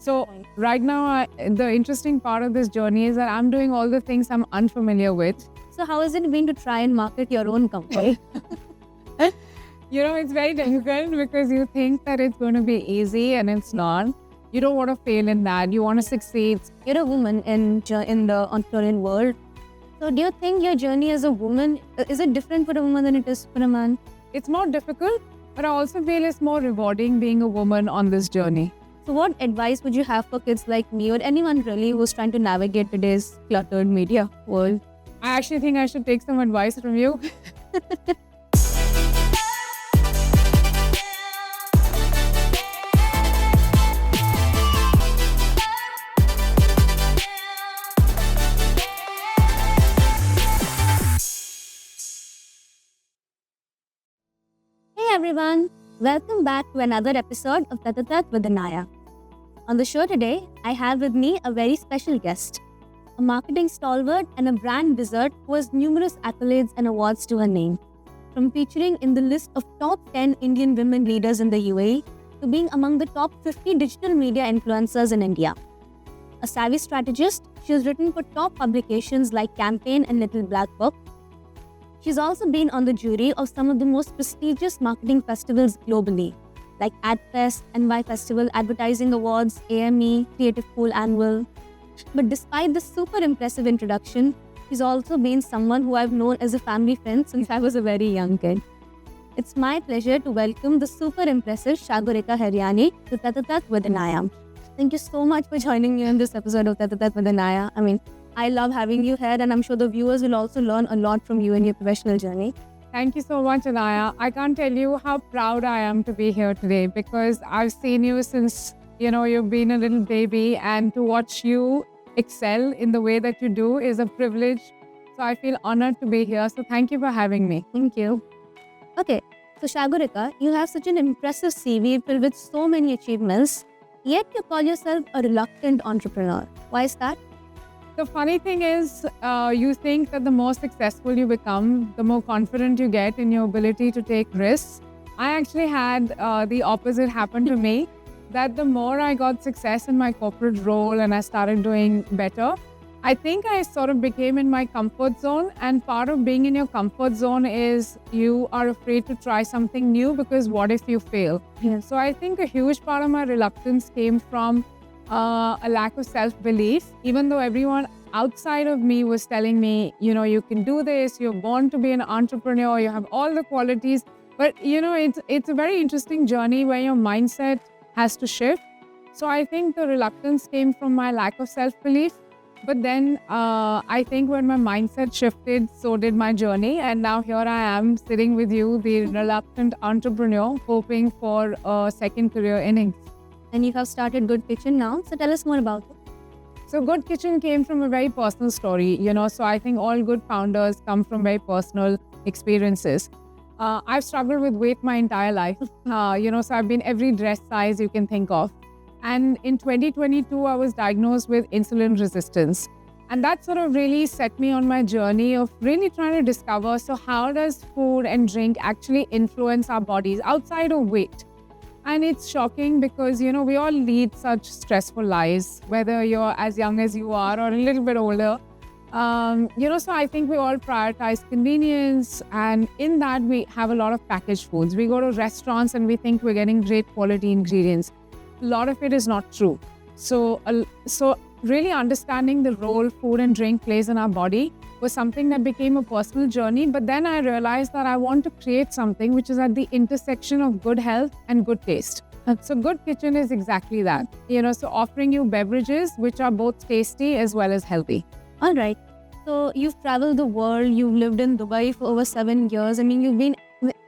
So right now, the interesting part of this journey is that I'm doing all the things I'm unfamiliar with. So how is it been to try and market your own company? It's very difficult because you think that it's going to be easy and it's not. You don't want to fail in that. You want to succeed. You're a woman in the entrepreneurial world. So do you think your journey as a woman, is it different for a woman than it is for a man? It's more difficult, but I also feel it's more rewarding being a woman on this journey. So what advice would you have for kids like me or anyone really who's trying to navigate today's cluttered media world? I actually think I should take some advice from you. Hey everyone, welcome back to another episode of Tatatat with Anaya. On the show today, I have with me a very special guest, a marketing stalwart and a brand wizard who has numerous accolades and awards to her name. From featuring in the list of top 10 Indian women leaders in the UAE to being among the top 50 digital media influencers in India. A savvy strategist, she has written for top publications like Campaign and Little Black Book. She's also been on the jury of some of the most prestigious marketing festivals globally, like AdFest, NY Festival, Advertising Awards, AME, Creative Pool Annual. But despite this super impressive introduction, she's also been someone who I've known as a family friend since I was a very young kid. It's my pleasure to welcome the super impressive Sagorika Haryani to Tatatat with Anaya. Thank you so much for joining me in this episode of Tatatat with Anaya. I love having you here, and I'm sure the viewers will also learn a lot from you in your professional journey. Thank you so much, Anaya. I can't tell you how proud I am to be here today because I've seen you since, you've been a little baby, and to watch you excel in the way that you do is a privilege. So I feel honored to be here. So thank you for having me. Thank you. Okay, so Sagorika, you have such an impressive CV filled with so many achievements, yet you call yourself a reluctant entrepreneur. Why is that? The funny thing is, you think that the more successful you become, the more confident you get in your ability to take risks. I actually had the opposite happen to me, that the more I got success in my corporate role and I started doing better, I think I sort of became in my comfort zone. And part of being in your comfort zone is you are afraid to try something new because what if you fail? Yes. So I think a huge part of my reluctance came from a lack of self-belief, even though everyone outside of me was telling me, you can do this, you're born to be an entrepreneur, you have all the qualities. But, it's a very interesting journey where your mindset has to shift. So I think the reluctance came from my lack of self-belief. But then I think when my mindset shifted, so did my journey. And now here I am sitting with you, the reluctant entrepreneur, hoping for a second career innings. And you have started Good Kitchen now, so tell us more about it. So Good Kitchen came from a very personal story, so I think all good founders come from very personal experiences. I've struggled with weight my entire life, so I've been every dress size you can think of. And in 2022, I was diagnosed with insulin resistance. And that sort of really set me on my journey of really trying to discover, so how does food and drink actually influence our bodies outside of weight? And it's shocking because, we all lead such stressful lives, whether you're as young as you are or a little bit older. So I think we all prioritize convenience, and in that we have a lot of packaged foods. We go to restaurants and we think we're getting great quality ingredients. A lot of it is not true. So really understanding the role food and drink plays in our body was something that became a personal journey. But then I realized that I want to create something which is at the intersection of good health and good taste. So Good Kitchen is exactly that. So offering you beverages which are both tasty as well as healthy. All right. So you've traveled the world, you've lived in Dubai for over 7 years. You've been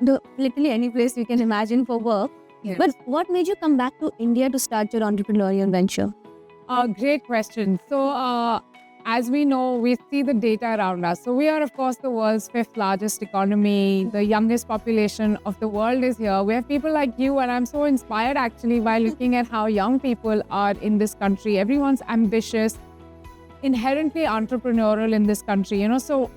to literally any place you can imagine for work. Yes. But what made you come back to India to start your entrepreneurial venture? Great question. So as we know, we see the data around us. So we are, of course, the world's 5th largest economy. The youngest population of the world is here. We have people like you, and I'm so inspired actually by looking at how young people are in this country. Everyone's ambitious, inherently entrepreneurial in this country. So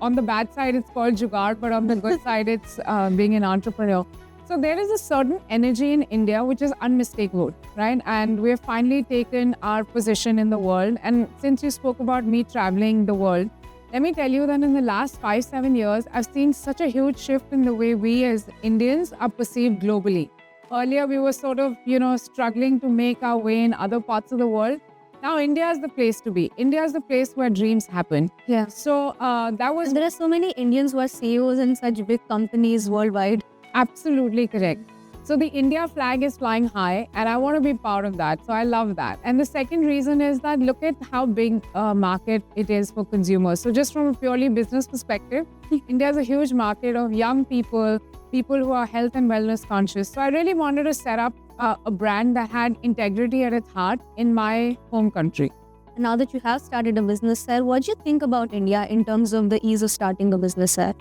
on the bad side, it's called jugaad, but on the good side, it's being an entrepreneur. So there is a certain energy in India which is unmistakable, right? And we have finally taken our position in the world. And since you spoke about me traveling the world, let me tell you that in the last 5-7 years, I've seen such a huge shift in the way we as Indians are perceived globally. Earlier, we were sort of, struggling to make our way in other parts of the world. Now, India is the place to be. India is the place where dreams happen. Yeah. So that was And there are so many Indians who are CEOs in such big companies worldwide. absolutely correct. So the India flag is flying high, and I want to be part of that. So I love that. And the second reason is that look at how big a market it is for consumers. So just from a purely business perspective, India is a huge market of young people, people who are health and wellness conscious. So I really wanted to set up a brand that had integrity at its heart in my home country. Now that you have started a business there, what do you think about India in terms of the ease of starting a business there?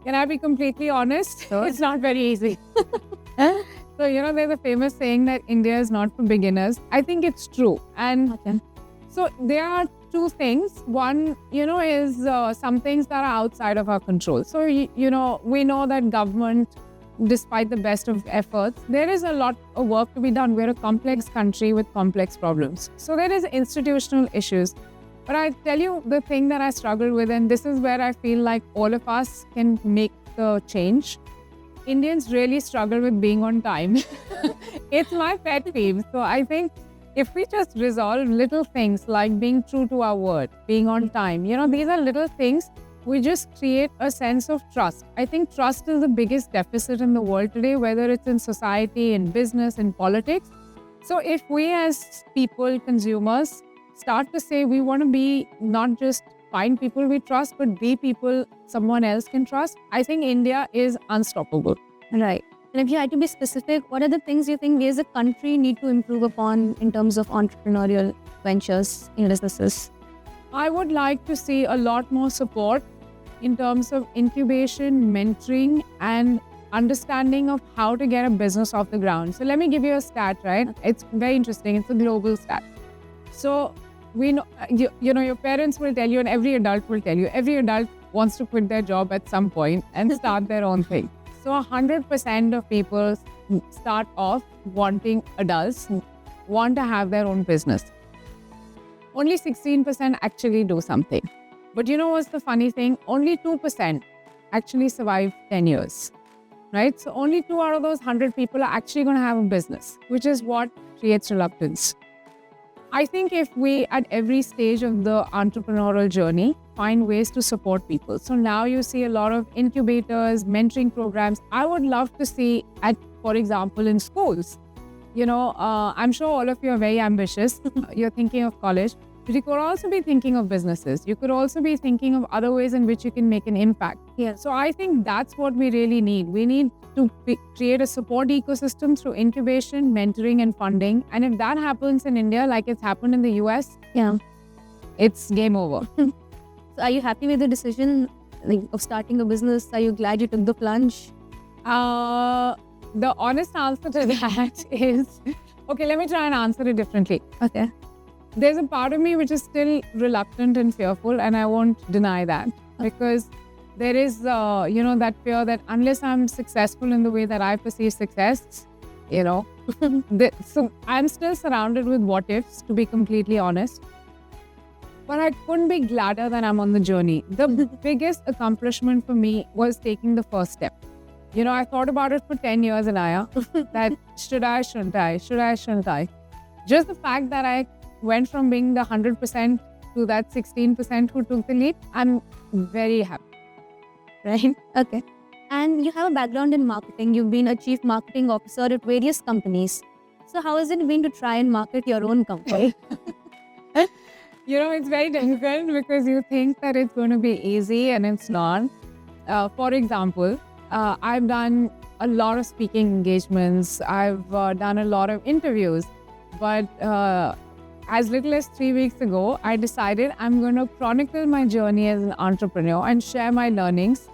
Can I be completely honest? Sure. It's not very easy. So, there's a famous saying that India is not for beginners. I think it's true. And Okay. so there are two things. One, is some things that are outside of our control. So, we know that government, despite the best of efforts, there is a lot of work to be done. We're a complex country with complex problems. So there is institutional issues. But I tell you the thing that I struggle with, and this is where I feel like all of us can make the change. Indians really struggle with being on time. It's my pet peeve. So I think if we just resolve little things like being true to our word, being on time, these are little things, we just create a sense of trust. I think trust is the biggest deficit in the world today, whether it's in society, in business, in politics. So if we as people, consumers, start to say we want to be not just find people we trust, but be people someone else can trust, I think India is unstoppable. Right. And if you had to be specific, what are the things you think we as a country need to improve upon in terms of entrepreneurial ventures in businesses? I would like to see a lot more support in terms of incubation, mentoring, and understanding of how to get a business off the ground. So let me give you a stat, right? It's very interesting. It's a global stat. So we know, your parents will tell you, and every adult will tell you, every adult wants to quit their job at some point and start their own thing. So 100% of people start off adults want to have their own business. Only 16% actually do something. But you know what's the funny thing? Only 2% actually survive 10 years, right? So only 2 out of those 100 people are actually going to have a business, which is what creates reluctance. I think if we, at every stage of the entrepreneurial journey, find ways to support people. So now you see a lot of incubators, mentoring programs. I would love to see, for example, in schools. I'm sure all of you are very ambitious. You're thinking of college. But you could also be thinking of businesses. You could also be thinking of other ways in which you can make an impact. Yeah. So I think that's what we really need. We need to create a support ecosystem through incubation, mentoring, and funding. And if that happens in India, like it's happened in the US, Yeah. it's game over. So are you happy with the decision of starting a business? Are you glad you took the plunge? The honest answer to that is, okay, let me try and answer it differently. Okay. There's a part of me which is still reluctant and fearful, and I won't deny that, because there is, that fear that unless I'm successful in the way that I perceive success, so I'm still surrounded with what ifs, to be completely honest. But I couldn't be gladder that I'm on the journey. The biggest accomplishment for me was taking the first step. I thought about it for 10 years, Anaya, that should I, shouldn't I? Should I, shouldn't I? Just the fact that I went from being the 100% to that 16% who took the leap, I'm very happy. Right? Okay. And you have a background in marketing. You've been a chief marketing officer at various companies. So how has it been to try and market your own company? It's very difficult because you think that it's going to be easy and it's not. For example, I've done a lot of speaking engagements. I've done a lot of interviews. But as little as 3 weeks ago, I decided I'm going to chronicle my journey as an entrepreneur and share my learnings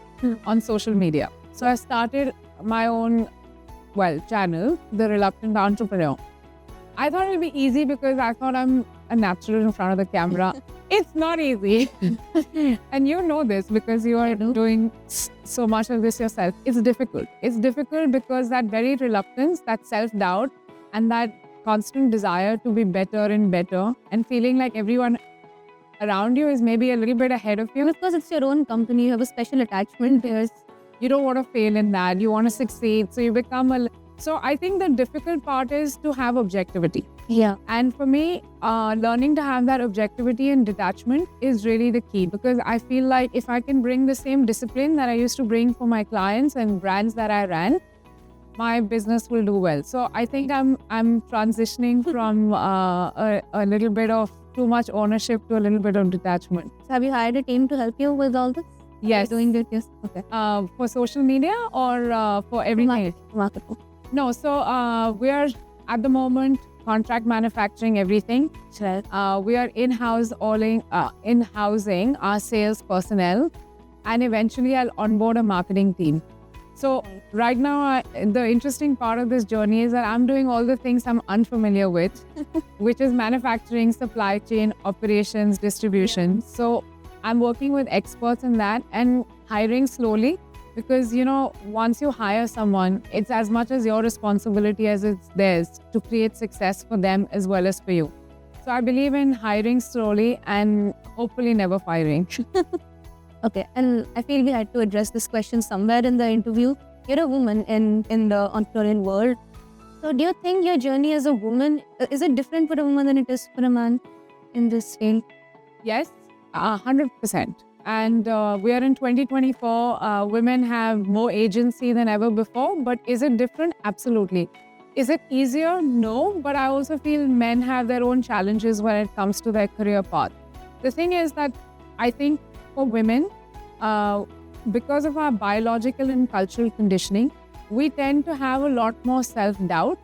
on social media. So I started my own, channel, The Reluctant Entrepreneur. I thought it would be easy because I thought I'm a natural in front of the camera. It's not easy. And you know this because you are doing so much of this yourself. It's difficult. It's difficult because that very reluctance, that self-doubt, and that constant desire to be better and better, and feeling like everyone around you is maybe a little bit ahead of you. Because it's your own company, you have a special attachment there. You don't want to fail in that. You want to succeed. So you become So I think the difficult part is to have objectivity. Yeah. And for me, learning to have that objectivity and detachment is really the key, because I feel like if I can bring the same discipline that I used to bring for my clients and brands that I ran, my business will do well. So I think I'm transitioning from a little bit of too much ownership to a little bit of detachment. So have you hired a team to help you with all this? Yes. Doing it, yes. Okay. For social media or for everything? Marketing. No, so we are at the moment contract manufacturing everything. Sure. We are in-housing our sales personnel, and eventually I'll onboard a marketing team. So right now, the interesting part of this journey is that I'm doing all the things I'm unfamiliar with, which is manufacturing, supply chain, operations, distribution. So I'm working with experts in that and hiring slowly, because, you know, once you hire someone, it's as much as your responsibility as it's theirs to create success for them as well as for you. So I believe in hiring slowly and hopefully never firing. Okay, and I feel we had to address this question somewhere in the interview. You're a woman in the entrepreneurial world. So do you think your journey as a woman, is it different for a woman than it is for a man in this field? Yes, 100%. And we are in 2024. Women have more agency than ever before. But is it different? Absolutely. Is it easier? No. But I also feel men have their own challenges when it comes to their career path. The thing is that I think for women, because of our biological and cultural conditioning, we tend to have a lot more self-doubt,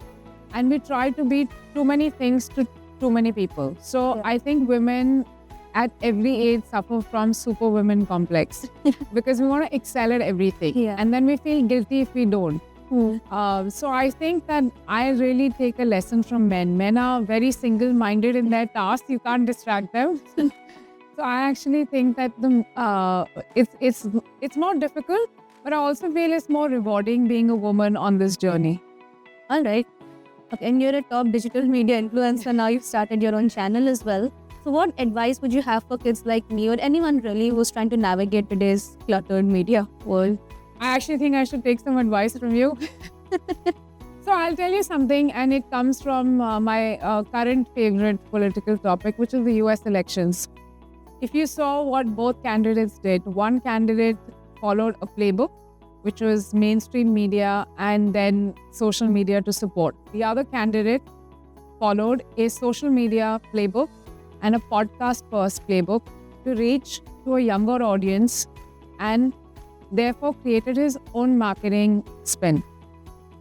and we try to be too many things to too many people. So Yeah. I think women at every age suffer from superwoman complex because we want to excel at everything. Yeah. And then we feel guilty if we don't. So I think that I really take a lesson from men. Men are very single-minded in their tasks. You can't distract them. So I actually think that it's more difficult, but I also feel it's more rewarding being a woman on this journey. All right. Okay, and you're a top digital media influencer. Now you've started your own channel as well. So what advice would you have for kids like me or anyone really who's trying to navigate today's cluttered media world? I actually think I should take some advice from you. So I'll tell you something, and it comes from my current favorite political topic, which is the US elections. If you saw what both candidates did, one candidate followed a playbook, which was mainstream media and then social media to support. The other candidate followed a social media playbook and a podcast first playbook to reach to a younger audience, and therefore created his own marketing spin.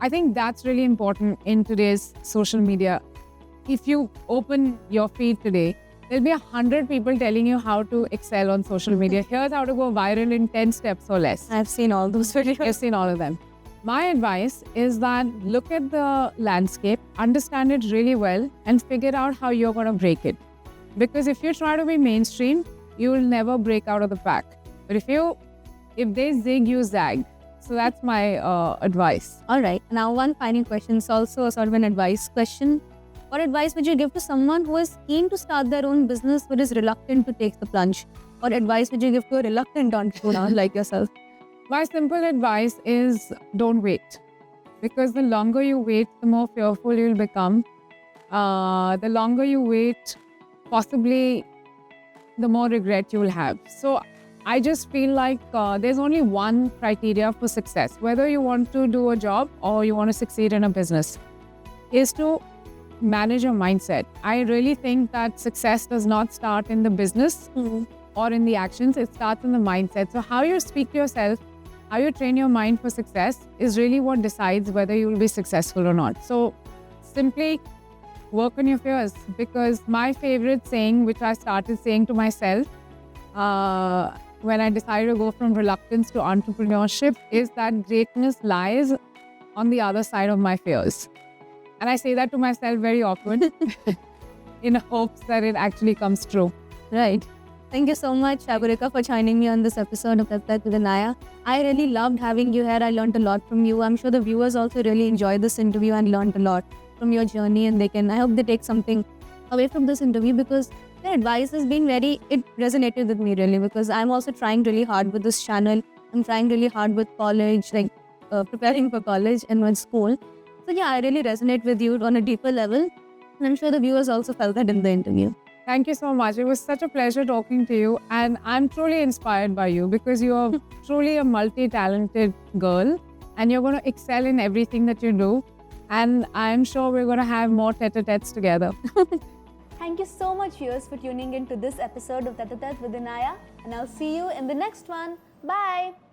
I think that's really important in today's social media. If you open your feed today, there'll be 100 people telling you how to excel on social media. Here's how to go viral in 10 steps or less. I've seen all those videos. I've seen all of them. My advice is that look at the landscape, understand it really well, and figure out how you're going to break it. Because if you try to be mainstream, you will never break out of the pack. But if they zig, you zag. So that's my advice. All right. Now, one final question. It's also a sort of an advice question. What advice would you give to someone who is keen to start their own business but is reluctant to take the plunge? What advice would you give to a reluctant entrepreneur like yourself? My simple advice is don't wait. Because the longer you wait, the more fearful you'll become. The longer you wait, possibly the more regret you will have. So I just feel like there's only one criteria for success. Whether you want to do a job or you want to succeed in a business, is to manage your mindset. I really think that success does not start in the business or in the actions. It starts in the mindset. So how you speak to yourself, how you train your mind for success is really what decides whether you will be successful or not. So simply work on your fears, because my favorite saying, which I started saying to myself when I decided to go from reluctance to entrepreneurship, is that greatness lies on the other side of my fears. And I say that to myself very often. in hopes that it actually comes true. Right. Thank you so much, Shagurika, for joining me on this episode of Tat with Anaya. I really loved having you here. I learned a lot from you. I'm sure the viewers also really enjoyed this interview and learned a lot from your journey. And I hope they take something away from this interview, because their advice has been it resonated with me really, because I'm also trying really hard with this channel. I'm trying really hard with college, preparing for college and with school. So yeah, I really resonate with you on a deeper level. And I'm sure the viewers also felt that in the interview. Thank you so much. It was such a pleasure talking to you. And I'm truly inspired by you, because you're truly a multi-talented girl and you're going to excel in everything that you do. And I'm sure we're going to have more tete-a-tetes together. Thank you so much, viewers, for tuning in to this episode of Tat with Anaya. And I'll see you in the next one. Bye.